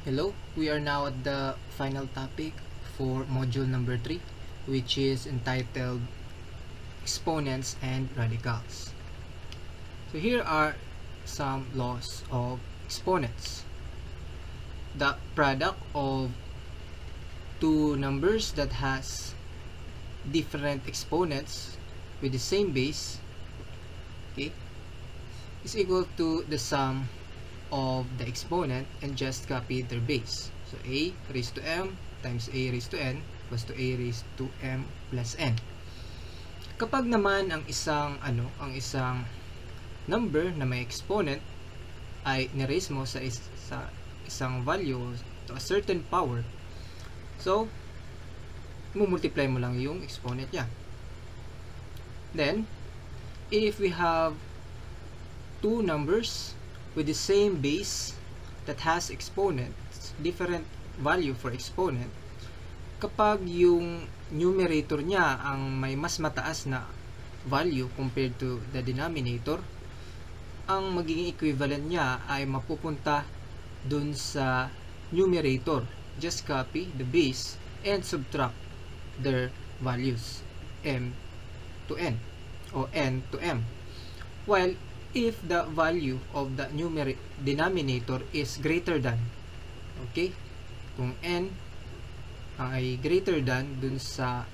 Hello, we are now at the final topic for module number 3, which is entitled Exponents and Radicals. So here are some laws of exponents. The product of two numbers that has different exponents with the same base, okay, is equal to the sum of the exponent and just copy their base. So a raised to m times a raised to n equals to a raised to m plus n. Kapag naman ang isang number na may exponent ay ni-raise mo sa isang value to a certain power, so multiply mo lang yung exponent niya. Then if we have two numbers with the same base that has exponents, different value for exponent, kapag yung numerator niya ang may mas mataas na value compared to the denominator, ang magiging equivalent niya ay mapupunta dun sa numerator. Just copy the base and subtract their values, m to n or n to m. While if the value of the denominator is greater than, okay, kung n ay greater than dun sa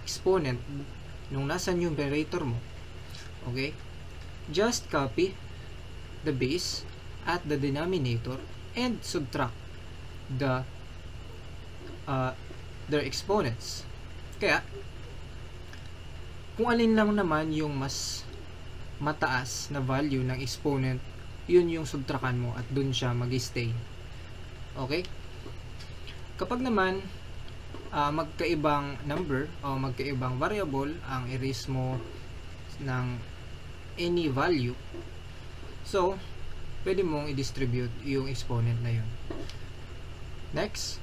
exponent nung nasa numerator mo, okay, just copy the base at the denominator and subtract their exponents. Kaya kung alin lang naman yung mas mataas na value ng exponent, yun yung subtrakan mo at dun siya mag-stay. Okay? Kapag naman magkaibang number o magkaibang variable ang erase mo ng any value, so pwede mong i-distribute yung exponent na yun. Next,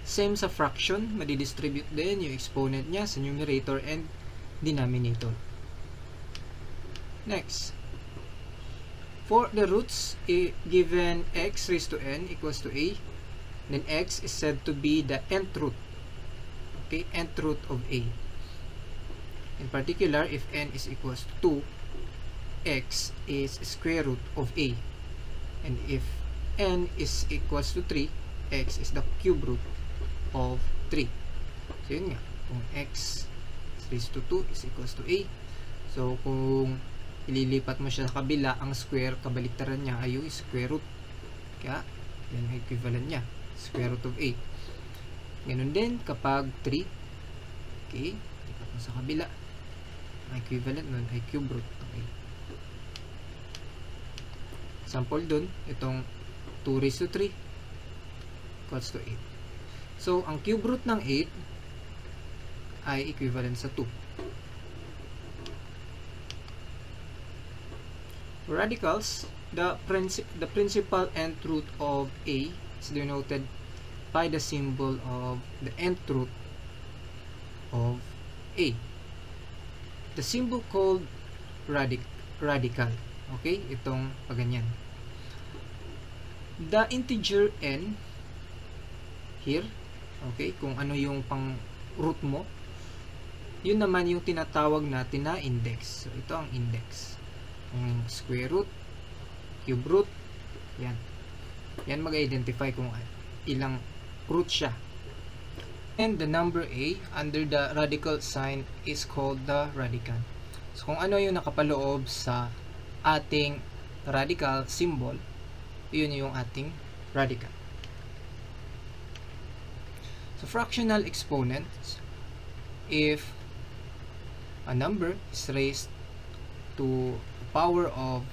same sa fraction, madi-distribute din yung exponent niya sa numerator and denominator. Next, for the roots, given x raised to n equals to a, then x is said to be the nth root, okay, nth root of a. In particular, if n is equals to 2, x is square root of a, and if n is equals to 3, x is the cube root of 3. So yun nga, kung x raised to 2 is equals to a, so kung ililipat mo siya sa kabila, ang square, kabaliktaran niya ay yung square root. Kaya, yan ang equivalent niya, square root of 8. Ganun din kapag 3. Okay, lipat mo sa kabila. Ang equivalent nun ay cube root of 8. Sample dun, itong 2 raised to 3 equals to 8. So, ang cube root ng 8 ay equivalent sa 2. Radicals, the principal nth root of a is denoted by the symbol of the nth root of a. The symbol called radical. Okay, itong paganyan. The integer n here, okay, kung ano yung pang root mo, yun naman yung tinatawag natin na index. So ito ang index. Square root, cube root, yan mag-identify kung ilang root siya. And the number a under the radical sign is called the radical. So kung ano yung nakapaloob sa ating radical symbol, yun yung ating radical. So fractional exponents, if a number is raised to power of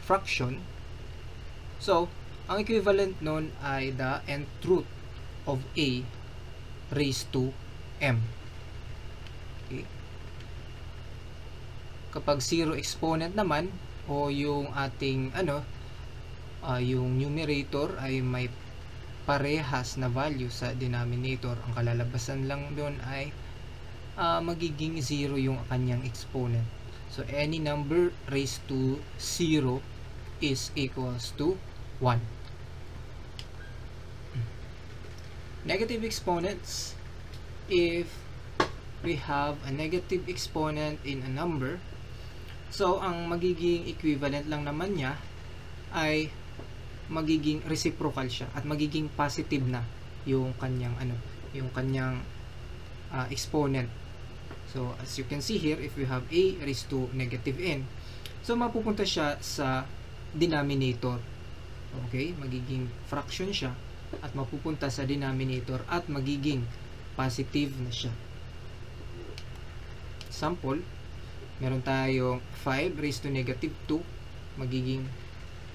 fraction, so ang equivalent nun ay the nth root of a raised to m. Okay. Kapag zero exponent naman, o yung ating yung numerator ay may parehas na value sa denominator, ang kalalabasan lang doon ay magiging 0 yung kanyang exponent. So any number raised to 0 is equals to 1. Negative exponents, if we have a negative exponent in a number, so ang magiging equivalent lang naman niya ay magiging reciprocal siya at magiging positive na yung kanyang exponent. So as you can see here, if we have a raised to negative n, so mapupunta siya sa denominator. Okay, magiging fraction siya at mapupunta sa denominator at magiging positive na siya. Sample, meron tayong 5 raised to negative 2, magiging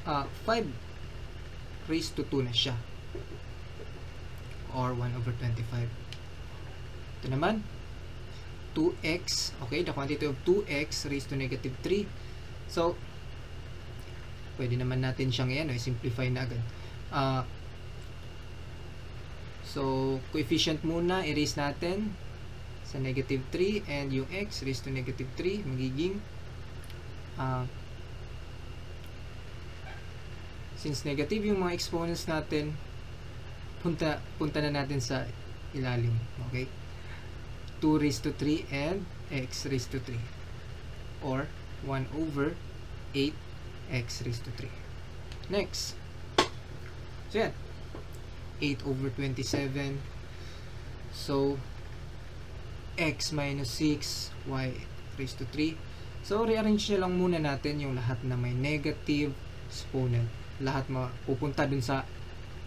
5 raised to 2 na siya, or 1 over 25. Ito naman, 2x, okay, the quantity of 2x raised to negative 3. So, pwede naman natin siyang simplify na agad. So, coefficient muna, erase natin sa negative 3, and yung x raised to negative 3, magiging since negative yung mga exponents natin, punta na natin sa ilalim. Okay? 2 raised to 3 and x raised to 3, or 1 over 8 x raised to 3. Next. So yan. 8 over 27. So, x minus 6 y raised to 3. So, rearrange na lang muna natin yung lahat na may negative exponent. Lahat mapupunta dun sa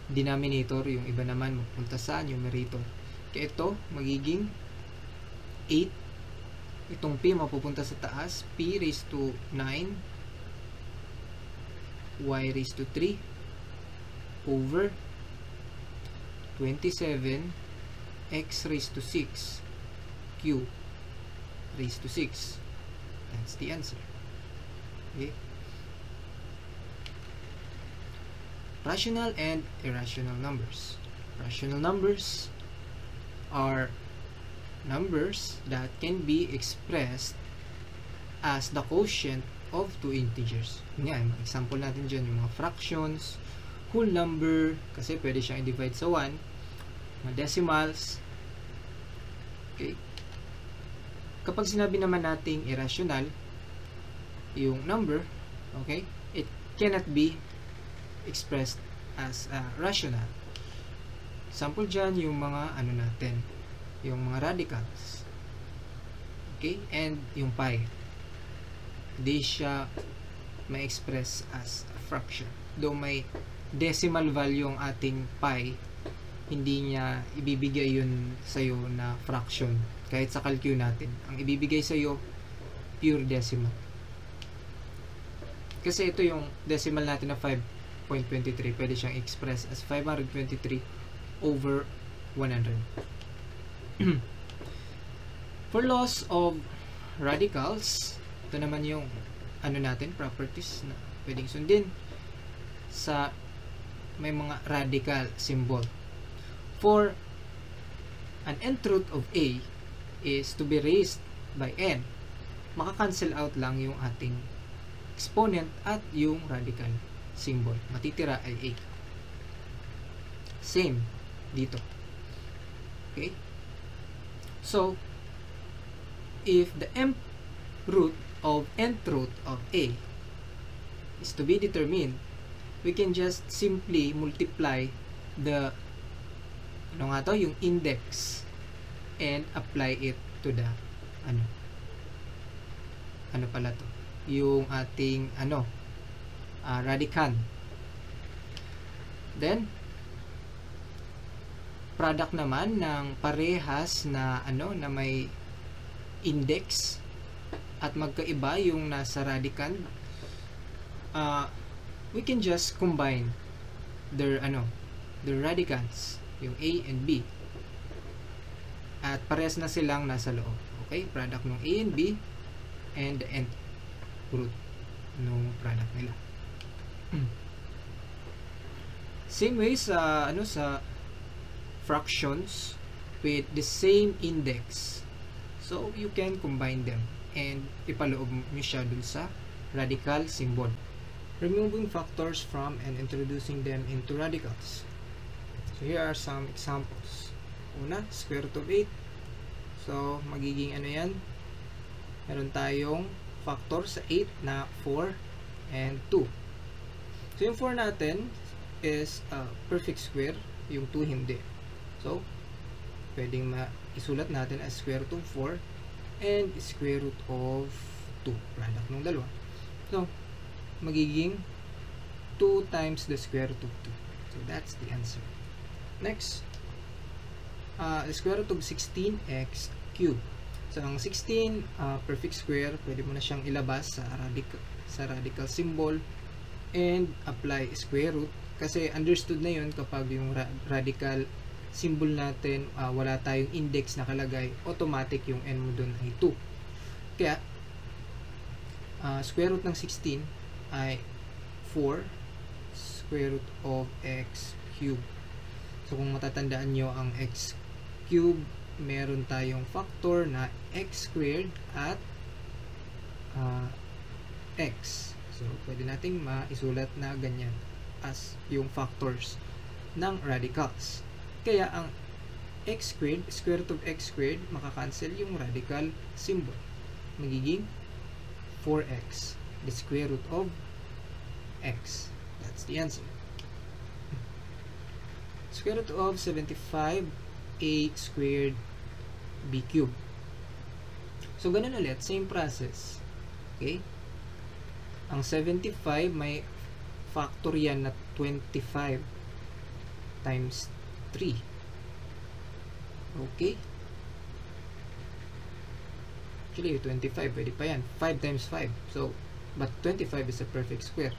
denominator. Yung iba naman mapupunta sa numerator. Kaya ito, magiging 8. Itong p mapupunta sa taas. P raised to 9 y raised to 3 over 27 x raised to 6 q raised to 6. That's the answer. Okay. Rational and irrational numbers. Rational numbers are numbers that can be expressed as the quotient of two integers. Yan, example natin dyan, yung mga fractions, whole number, kasi pwede siyang i-divide sa 1, mga decimals. Okay. Kapag sinabi naman nating irrational, yung number, okay, it cannot be expressed as rational. Example dyan, yung mga natin, yung mga radicals. Okay, and yung pi. Hindi siya ma-express as a fraction. Though may decimal value ang ating pi, hindi niya ibibigay yun sa'yo na fraction. Kahit sa calcul natin. Ang ibibigay sa'yo, pure decimal. Kasi ito yung decimal natin na 5.23. Pwede siyang express as 523 over 100. For laws of radicals, ito naman yung natin, properties na pwedeng sundin sa may mga radical symbol. For an nth root of a is to be raised by n, maka-cancel out lang yung ating exponent at yung radical symbol. Matitira ay a. Same dito. Okay? So, if the nth root of nth root of a is to be determined, we can just simply multiply the yung index and apply it to the yung ating radicand. Then product naman ng parehas na na may index at magkaiba yung nasa radicand, we can just combine their radicands, yung a and b, at parehas na silang nasa loob. Okay, product ng a and b and the nth root ng product nila. Same way sa sa fractions with the same index, so you can combine them and ipaloob nyo siya dun sa radical symbol, removing factors from and introducing them into radicals. So here are some examples. Una, square root of 8. So magiging ano yan? Meron tayong factor sa 8 na 4 and 2. So yung 4 natin is perfect square, yung 2 hindi. So pwedeng isulat natin as square root of 4 and square root of 2, product ng dalawa. So magiging 2 times the square root of 2. So that's the answer. Next, the square root of 16x cubed. So ang 16 perfect square, pwede mo na siyang ilabas sa radical symbol and apply square root, kasi understood na yun kapag yung radical symbol natin wala tayong index nakalagay, automatic yung n mo dun ay 2. Kaya square root ng 16 ay 4 square root of x cubed. So kung matatandaan nyo ang x cubed, meron tayong factor na x squared at x. So pwede nating maisulat na ganyan as yung factors ng radicals. Kaya ang x squared, square root of x squared, makakancel yung radical symbol. Magiging 4x, the square root of x. That's the answer. Square root of 75 a squared b cubed. So ganun ulit, same process. Okay? Ang 75 may factor yan na 25 times 3. Okay? Actually, 25, pwede pa yan. 5 times 5. So, but 25 is a perfect square.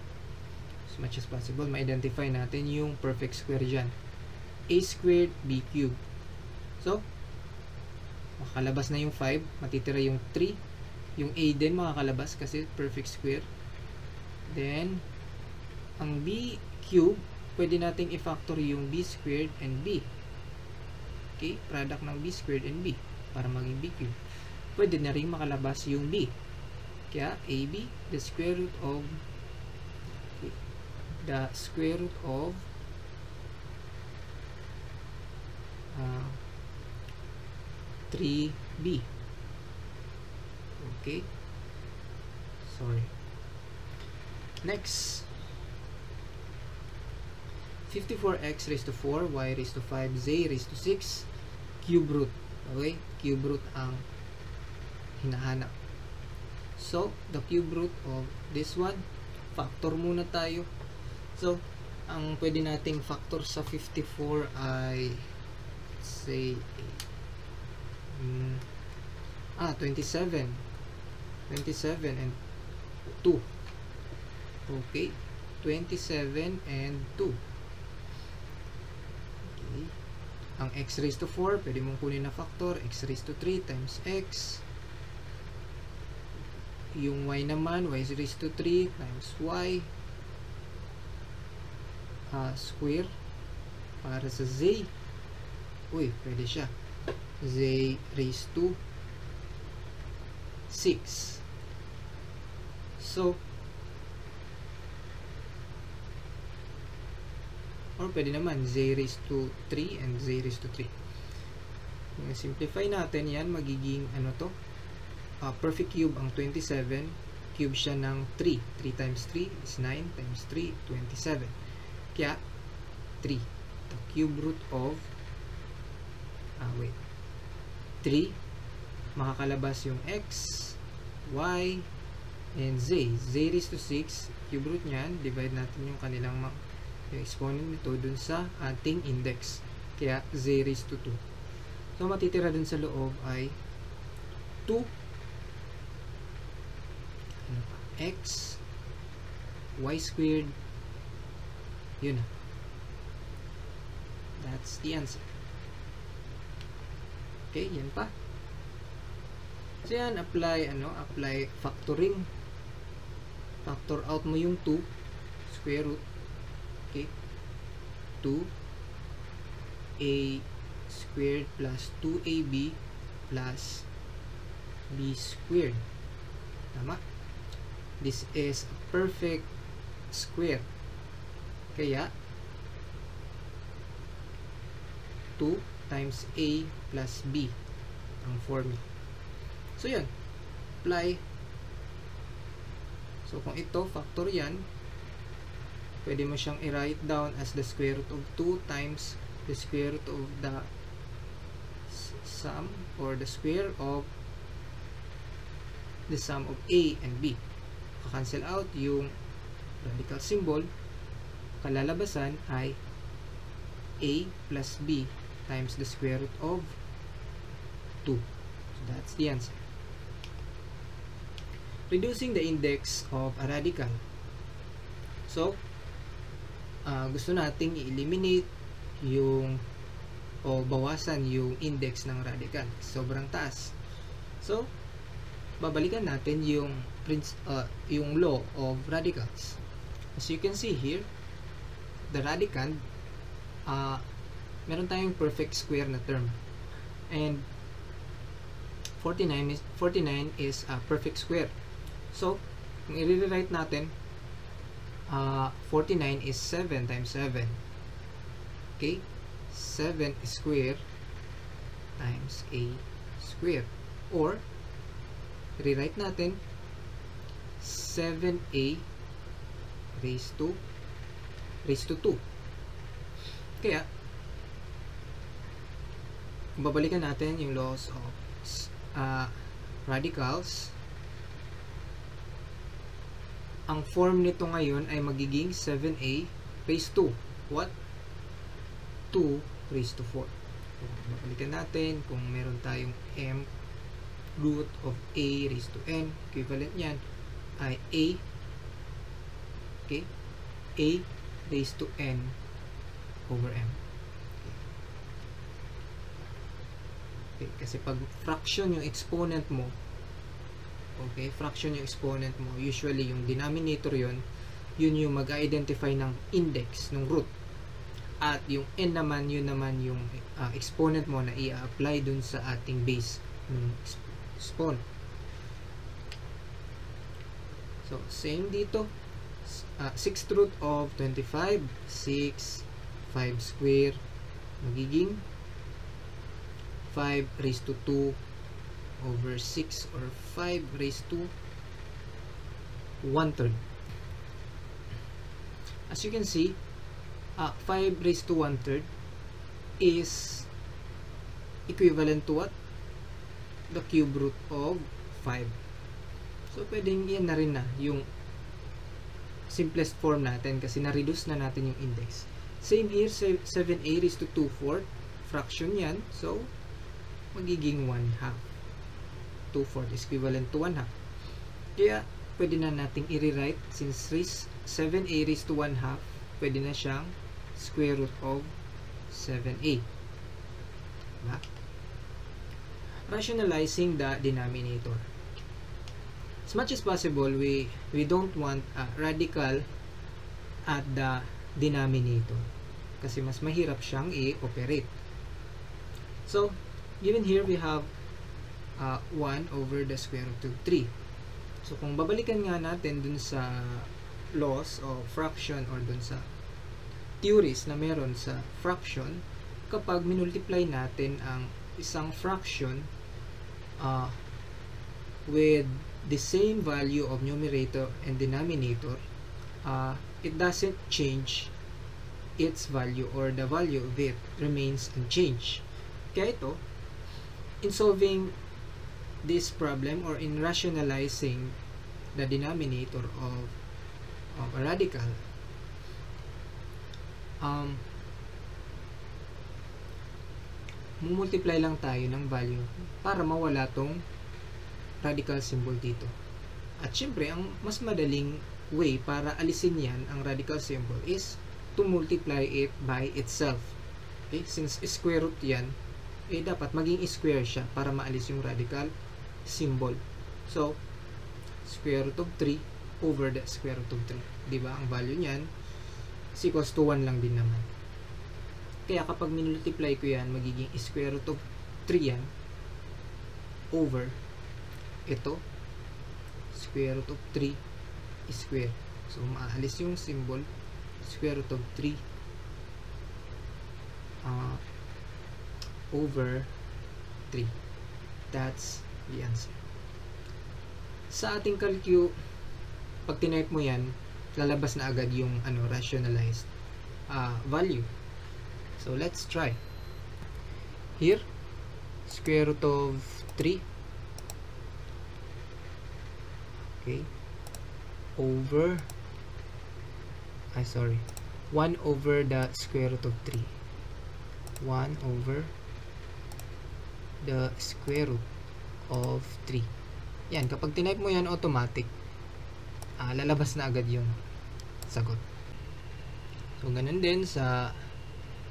As much as possible, ma-identify natin yung perfect square dyan. A squared b cubed. So, makakalabas na yung 5, matitira yung 3. Yung a din makakalabas kasi perfect square. Then, ang b cubed, pwede nating i-factor yung b squared and b. Okay? Product ng b squared and b para maging b cubed. Pwede na rin makalabas yung b. Kaya, ab, the square root of 3b. Okay? Sorry. Next, 54x raised to 4, y raised to 5, z raised to 6, cube root. Okay? Cube root ang hinahanap. So, the cube root of this one, factor muna tayo. So, ang pwede nating factor sa 54 ay, say, 27. 27 and 2. Okay? 27 and 2. Okay. Ang x raised to 4, pwede mong kunin na factor, x raised to 3 times x. Yung y naman, y raised to 3 times y. Square. Para sa z, uy, pwede siya. Z raised to 6. So, or pwede naman z raised to 3 and z raised to 3. Kung simplify natin yan, magiging ano to? Perfect cube ang 27. Cube siya ng 3. 3 times 3 is 9 times 3, 27. Kaya, 3. The cube root of 3. Makakalabas yung x, y, and z. Z raised to 6. Cube root nyan, divide natin yung kanilang yung exponent nito dun sa ating index. Kaya, z raised to 2. So, matitira dun sa loob ay 2 x y squared. Yun na. That's the answer. Okay, yan pa. So yan, apply factoring. Factor out mo yung 2 square root. Okay, 2a squared plus 2ab plus b squared. Tama? This is a perfect square. Kaya, 2 times A plus B ang formula. So yan, apply. So kung ito factor yan, pwede mo siyang i-write down as the square root of 2 times the square root of the sum or the square of the sum of A and B. Cancel out yung radical symbol, kalalabasan ay A plus B times the square root of 2. So that's the answer. Reducing the index of a radical. So, gusto nating i-eliminate yung o bawasan yung index ng radical. Sobrang taas. So, babalikan natin yung law of radicals. As you can see here, the radicand, meron tayong perfect square na term. And 49 is a perfect square. So, kung i-rewrite natin, 49 is 7 times 7. Okay? 7 square times A square. Or, rewrite natin, 7A raised to 2. Kaya, babalikan natin yung laws of radicals. Ang form nito ngayon ay magiging 7A raised to what? 2 raised to 4. So, babalikan natin kung meron tayong m root of A raised to n. Equivalent yan ay A, okay, A raised to n over m. Okay, kasi pag fraction yung exponent mo, okay, fraction yung exponent mo, usually yung denominator yun yung mag-identify ng index, ng root. At yung n naman, yun naman yung exponent mo na i-apply dun sa ating base ng exponent. So, same dito. 6th root of 25, 6, 5 square, magiging 5 raised to 2 over 6 or 5 raised to 1/3. As you can see, 5 raised to 1/3 is equivalent to what? The cube root of 5. So, pwedeng yan na rin na yung simplest form natin kasi na-reduce na natin yung index. Same here, 7A raised to 2/4. Fraction yan. So, magiging 1/2. 2/4 is equivalent to 1/2. Kaya, pwede na nating i-rewrite since 7A raised to 1/2, pwede na siyang square root of 7A. Diba? Rationalizing the denominator. As much as possible, we don't want a radical at the denominator kasi mas mahirap siyang i-operate. So, given here, we have 1 over the square root of 3. So, kung babalikan nga natin dun sa laws of fraction or dun sa theories na meron sa fraction, kapag minultiply natin ang isang fraction with the same value of numerator and denominator, it doesn't change its value or the value of it remains unchanged. Kaya ito, in solving this problem or in rationalizing the denominator of a radical, multiply lang tayo ng value para mawala tong radical symbol dito. At syempre, ang mas madaling way para alisin yan, ang radical symbol, is to multiply it by itself. Okay? Since square root yan, dapat maging square siya para maalis yung radical symbol. So, square root of 3 over the square root of 3. Diba? Ang value niyan is equals to 1 lang din naman. Kaya kapag minultiply ko yan, magiging square root of 3 yan over ito, square root of 3 square. So, maalis yung symbol, square root of 3 over 3. That's the answer. Sa ating calcu, pag tinype mo yan, lalabas na agad yung rationalized value. So let's try. Here, square root of 3, okay, over 1 over the square root of 3. 1 over the square root of 3. Yan, kapag tinype mo yan, automatic lalabas na agad yung sagot. So ganun din sa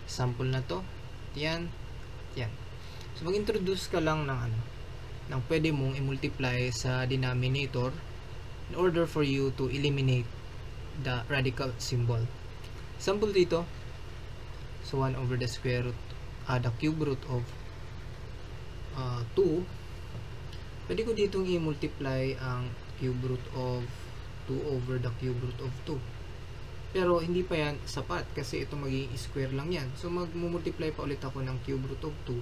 sample na to. Yan. So mag-introduce ka lang ng pwede mong i-multiply sa denominator in order for you to eliminate the radical symbol. Sample dito, so 1 over the square root, the cube root of 2. Pwede ko ditong i-multiply ang cube root of 2 over the cube root of 2. Pero hindi pa yan sapat kasi ito magiging square lang yan. So mag-multiply pa ulit ako ng cube root of 2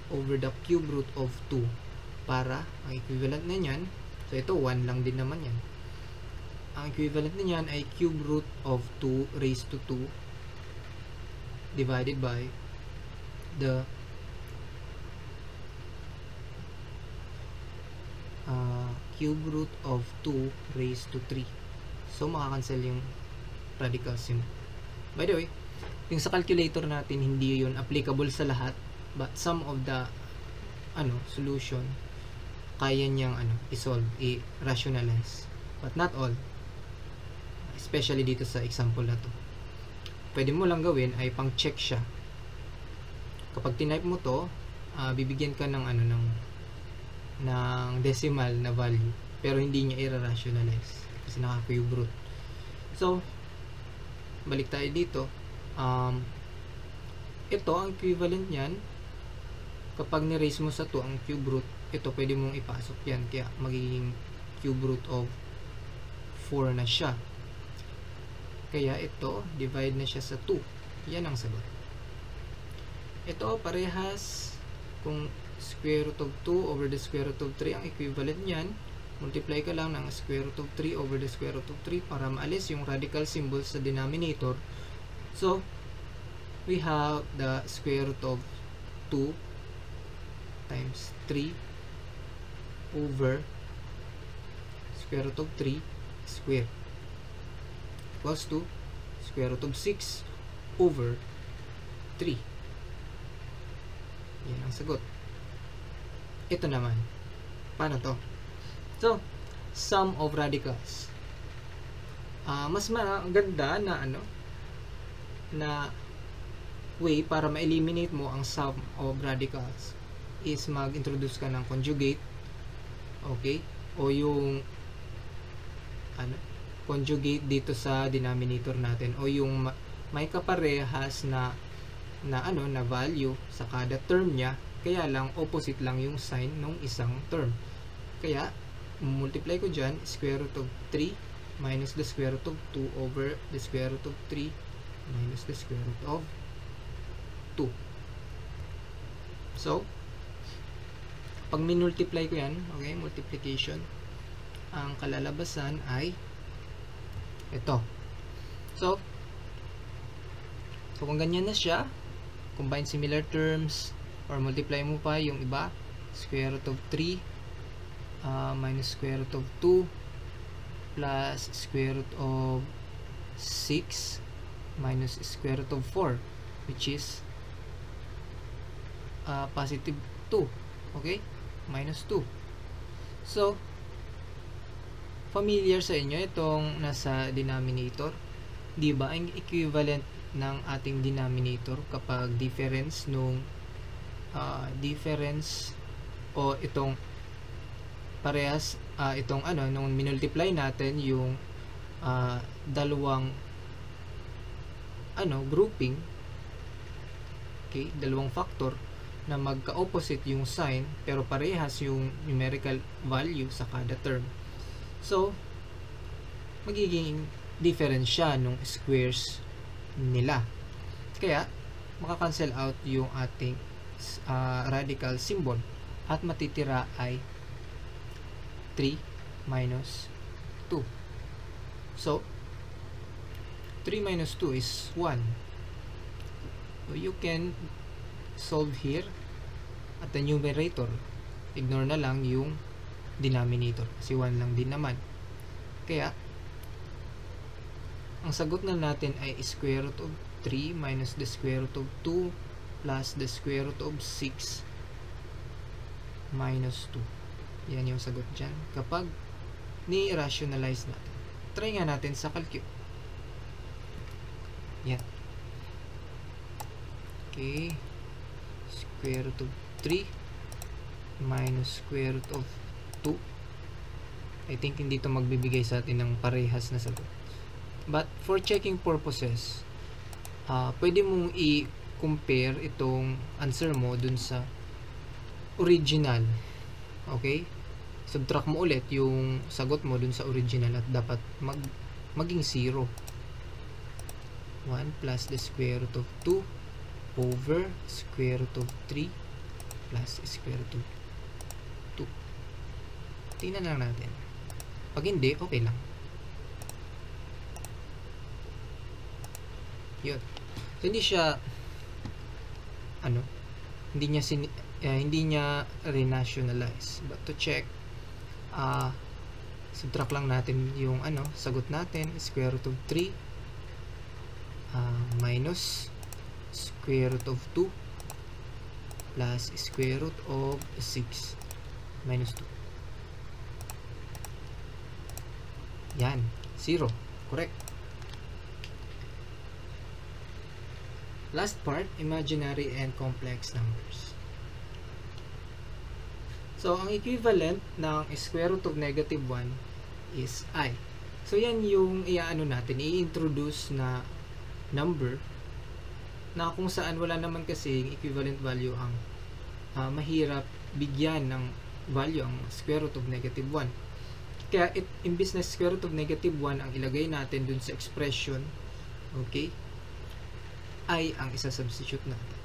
over the cube root of 2 para ang equivalent na yan, so ito 1 lang din naman yan. Ang equivalent na yan ay cube root of 2 raised to 2 divided by the cube root of 2 raised to 3. So makakancel yung radical symbol. By the way, yung sa calculator natin hindi yun applicable sa lahat, but some of the solution kaya niyang i-solve, i-rationalize, but not all. Especially dito sa example na to. Pwede mo lang gawin ay pang-check siya. Kapag tinype mo to, bibigyan ka ng ng decimal na value, pero hindi niya i-rationalize kasi naka-cube root. So balik tayo dito. Ito ang equivalent niyan. Kapag ni-raise mo sa 2 ang cube root, ito pwede mong ipasok yan, kaya magiging cube root of 4 na siya. Kaya ito, divide na siya sa 2. Yan ang sagot. Ito, parehas. Kung square root of 2 over the square root of 3, ang equivalent niyan, multiply ka lang ng square root of 3 over the square root of 3 para maalis yung radical symbol sa denominator. So, we have the square root of 2 times 3 over square root of 3 square equals to square root of 6 over 3. Yan ang sagot. Ito naman. Paano to? So, sum of radicals. Mas maganda na na way para ma-eliminate mo ang sum of radicals is mag-introduce ka ng conjugate. Okay? O yung conjugate dito sa denominator natin, o yung may kaparehas na value sa kada term niya, kaya lang opposite lang yung sign ng isang term. Kaya multiply ko dyan, square root of 3 minus the square root of 2 over the square root of 3 minus the square root of 2. So, pag minultiply ko yan, okay, multiplication, ang kalalabasan ay ito. So kung ganyan na siya, combine similar terms, or multiply mo pa yung iba, square root of 3 minus square root of 2 plus square root of 6 minus square root of 4, which is positive 2. Okay? Minus 2. So, familiar sa inyo itong nasa denominator. Di ba? Ang equivalent ng ating denominator kapag difference nung difference o itong parehas itong nung minultiply natin yung dalawang grouping, okay, dalawang factor na magka-opposite yung sign pero parehas yung numerical value sa kada term. So magiging difference siya nung squares nila, kaya maka-cancel out yung ating radical symbol at matitira ay 3 minus 2. So 3 minus 2 is 1. So you can solve here at the numerator. Ignore na lang yung denominator kasi 1 lang din naman. Kaya ang sagot na natin ay square root of 3 minus the square root of 2 plus the square root of 6 minus 2. Yan yung sagot dyan kapag ni-rationalize natin. Try nga natin sa calcu. Yan. Okay. Square root of 3 minus square root of 2. I think hindi ito magbibigay sa atin ng parehas na sagot. But for checking purposes, pwede mong i-compare itong answer mo dun sa original. Okay? Subtract mo ulit yung sagot mo dun sa original at dapat maging 0. 1 plus the square root of 2 over square root of 3 plus square root of 2. Tingnan lang natin. Pag hindi, okay lang. Yun. So, hindi siya hindi niya renationalize. But to check, subtract lang natin yung sagot natin, square root of 3 minus square root of 2 plus square root of 6 minus 2. Yan, 0. Correct. Last part, imaginary and complex numbers. So, ang equivalent ng square root of negative 1 is I. So, yan yung natin, i-introduce na number na kung saan wala naman kasi equivalent value ang mahirap bigyan ng value ang square root of negative 1. Kaya, imbis na square root of negative 1 ang ilagay natin dun sa expression, okay, ay ang isa-substitute natin.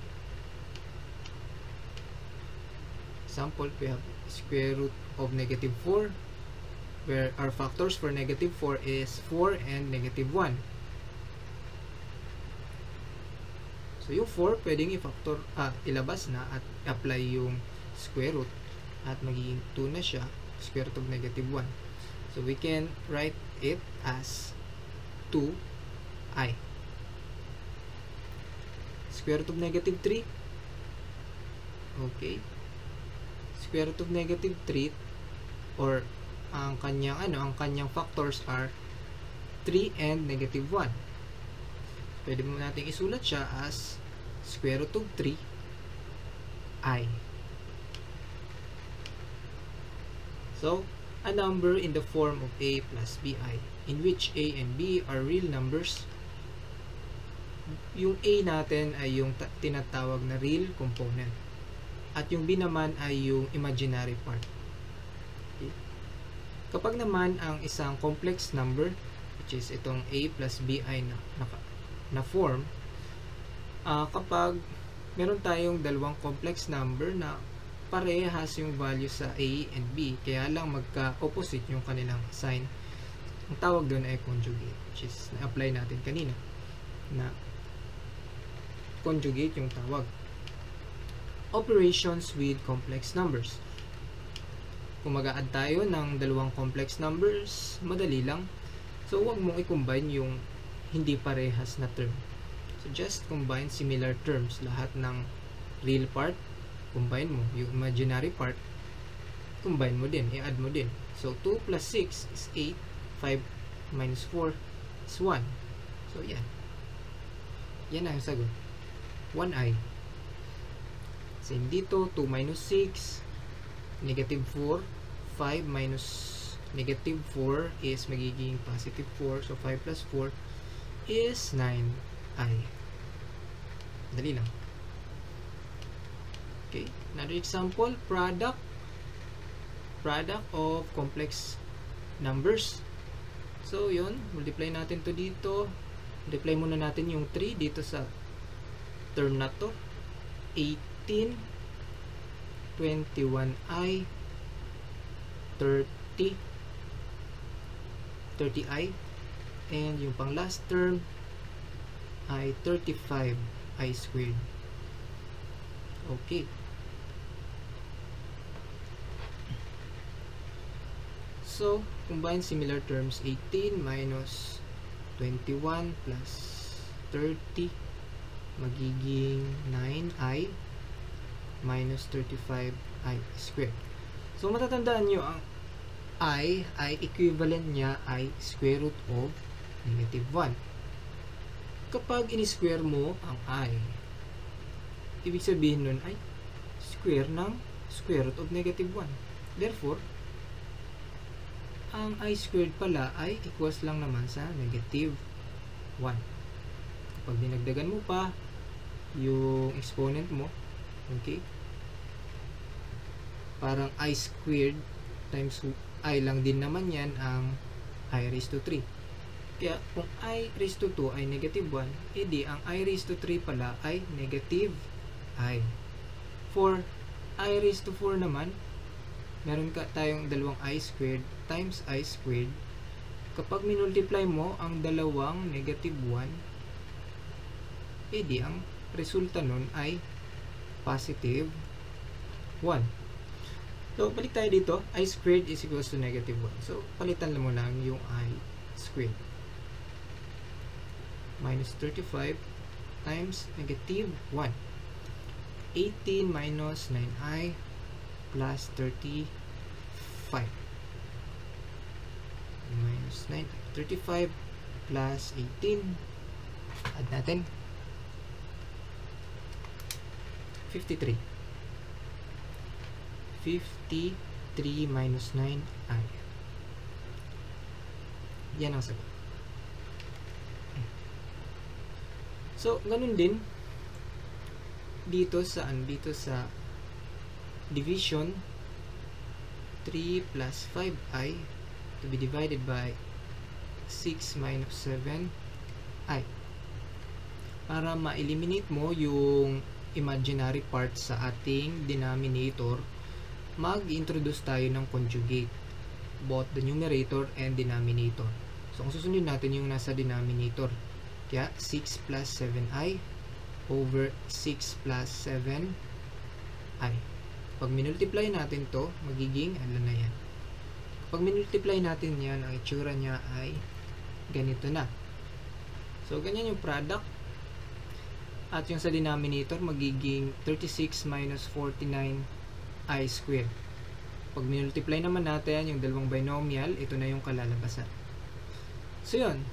Example, we have square root of negative 4 where our factors for negative 4 is 4 and negative 1. So, yung 4 pwedeng i-factor, ilabas na at apply yung square root at magiging 2 na siya, square root of negative 1. So, we can write it as 2i. Square root of negative 3. Okay. Square root of negative 3 or ang kanyang factors are 3 and negative 1. Pwede mo natin isulat siya as square root of 3i. So, a number in the form of a plus bi, in which a and b are real numbers. Yung a natin ay yung tinatawag na real component. At yung b naman ay yung imaginary part. Okay. Kapag naman ang isang complex number, which is itong a plus bi na form, kapag meron tayong dalawang complex number na parehas yung value sa a and b, kaya lang magka-opposite yung kanilang sign, ang tawag doon ay conjugate, which is na-apply natin kanina na conjugate yung tawag. Operations with complex numbers. Kung mag-a-add tayo ng dalawang complex numbers, madali lang. So, huwag mong i-combine yung hindi parehas na term. So, just combine similar terms. Lahat ng real part, combine mo. Yung imaginary part, combine mo din. I-add mo din. So, 2 plus 6 is 8. 5 minus 4 is 1. So, yan. Yan ang sagot. 1i. Same dito. 2 minus 6. Negative 4. 5 minus negative 4 is magiging positive 4. So, 5 plus 4 is 9i. Dali lang. Okay. Another example. Product of complex numbers. So, yun. Multiply natin to dito. Multiply muna natin yung 3 dito sa term na to. 8 18, 21i, 30, 30i, and yung pang last term ay 35i squared. Okay. So, combine similar terms, 18 minus 21 plus 30 magiging 9i minus 35i squared. So, matatandaan nyo ang I ay equivalent niya ay square root of negative 1. Kapag in-square mo ang I, ibig sabihin nun ay square ng square root of negative 1. Therefore, ang I squared pala ay equals lang naman sa negative 1. Kapag dinagdagan mo pa yung exponent mo, okay, parang I squared times I lang din naman yan ang I raised to 3. Kaya kung I raised to 2 ay negative 1, edi ang I raised to 3 pala ay negative I. For I raised to 4 naman, meron tayong dalawang I squared times I squared. Kapag minultiply mo ang dalawang negative 1, edi ang resulta nun ay positive 1. So, balik tayo dito. I squared is equals to negative 1. So, palitan mo lang yung I squared. Minus 35 times negative 1. 18 minus 9i plus 35. Minus 9. 35 plus 18. Add natin. 53. 53 minus 9i. Yan ang sagot. So, ganun din dito sa division, 3 plus 5i to be divided by 6 minus 7i. Para ma-eliminate mo yung imaginary part sa ating denominator, mag-introduce tayo ng conjugate, both the numerator and denominator. So, kung susunod natin yung nasa denominator, kaya 6 plus 7i over 6 plus 7i. Pag minultiply natin to, magiging ano na yan. Pag minultiply natin yan, ang itsura niya ay ganito na. So, ganyan yung product. At yung sa denominator, magiging 36 minus 49 I squared. Pag minultiply naman natin yung dalawang binomial, ito na yung kalalabasan. So yun,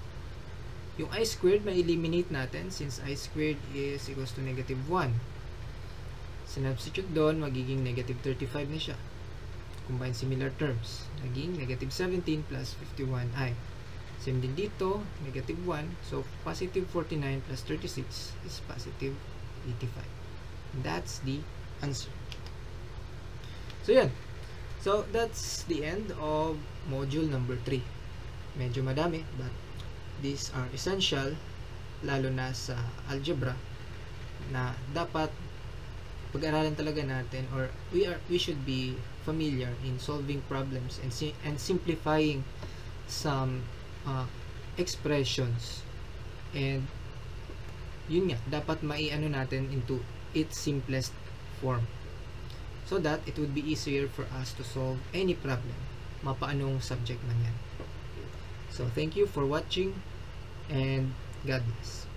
yung I squared ma-eliminate natin since I squared is equals to negative 1. Sinubstitute doon, magiging negative 35 na siya. Combine similar terms, naging negative 17 plus 51i. Same din dito, negative 1. So positive 49 plus 36 is positive 85. That's the answer. So, yan. So, that's the end of module number 3. Medyo madami, but these are essential, lalo na sa algebra, na dapat pag-aralan talaga natin, or we should be familiar in solving problems and simplifying some expressions. And, yun nga, dapat maiano natin into its simplest form, so that it would be easier for us to solve any problem, mapaanong subject man yan. So, thank you for watching, and God bless.